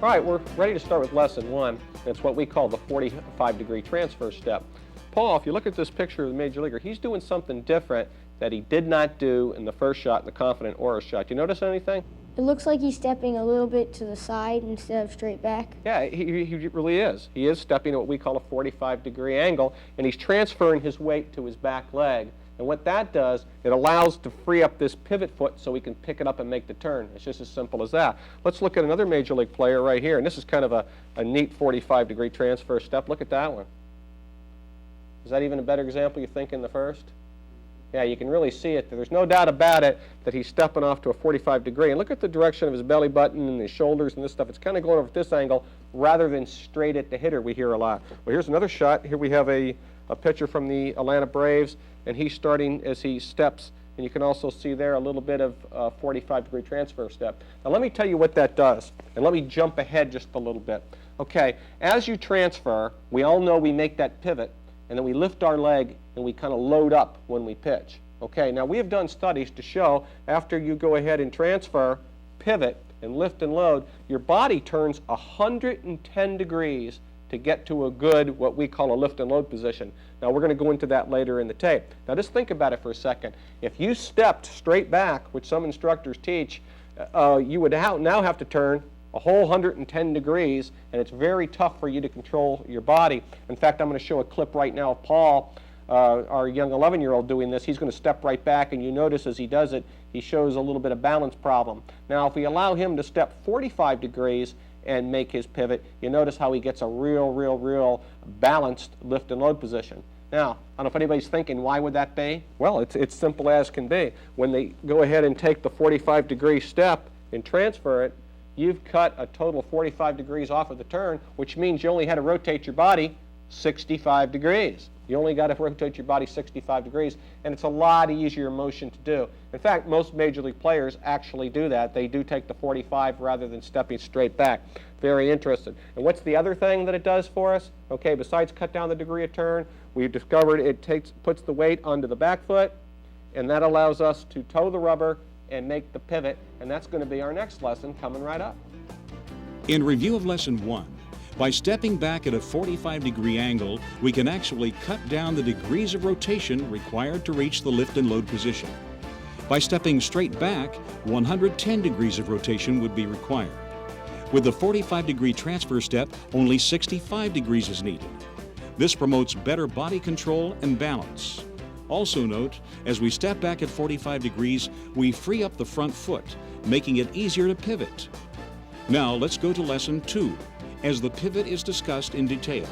All right, we're ready to start with lesson 1. It's what we call the 45-degree transfer step. Paul, if you look at this picture of the major leaguer, he's doing something different that he did not do in the first shot, in the confident aura shot. Do you notice anything? It looks like he's stepping a little bit to the side instead of straight back. Yeah, he really is. He is stepping at what we call a 45-degree angle, and he's transferring his weight to his back leg. And what that does, it allows to free up this pivot foot so he can pick it up and make the turn. It's just as simple as that. Let's look at another major league player right here, and this is kind of a neat 45-degree transfer step. Look at that one. Is that even a better example, you think, in the first? Yeah, you can really see it. There's no doubt about it that he's stepping off to a 45-degree. And look at the direction of his belly button and his shoulders and this stuff. It's kind of going over at this angle rather than straight at the hitter we hear a lot. Well, here's another shot. Here we have a pitcher from the Atlanta Braves, and he's starting as he steps. And you can also see there a little bit of 45-degree transfer step. Now, let me tell you what that does. And let me jump ahead just a little bit. Okay, as you transfer, we all know we make that pivot, and then we lift our leg and we kind of load up when we pitch. Okay, now we have done studies to show after you go ahead and transfer, pivot, and lift and load, your body turns 110 degrees to get to a good, what we call a lift and load position. Now we're going to go into that later in the tape. Now just think about it for a second. If you stepped straight back, which some instructors teach, you would now have to turn a whole 110 degrees, and it's very tough for you to control your body. In fact, I'm going to show a clip right now of Paul, our young 11-year-old, doing this. He's going to step right back, and you notice as he does it, he shows a little bit of balance problem. Now, if we allow him to step 45 degrees and make his pivot, you notice how he gets a real balanced lift and load position. Now, I don't know if anybody's thinking, why would that be? Well, it's simple as can be. When they go ahead and take the 45-degree step and transfer it, you've cut a total of 45 degrees off of the turn, which means you only had to rotate your body 65 degrees. You only got to rotate your body 65 degrees, and it's a lot easier motion to do. In fact, most major league players actually do that. They do take the 45 rather than stepping straight back. Very interesting. And what's the other thing that it does for us? Okay, besides cut down the degree of turn, we've discovered it puts the weight onto the back foot, and that allows us to toe the rubber and make the pivot, and that's going to be our next lesson coming right up. In review of lesson 1, by stepping back at a 45-degree angle, we can actually cut down the degrees of rotation required to reach the lift and load position. By stepping straight back, 110 degrees of rotation would be required. With the 45-degree transfer step, only 65 degrees is needed. This promotes better body control and balance. Also note, as we step back at 45 degrees, we free up the front foot, making it easier to pivot. Now let's go to lesson 2, as the pivot is discussed in detail.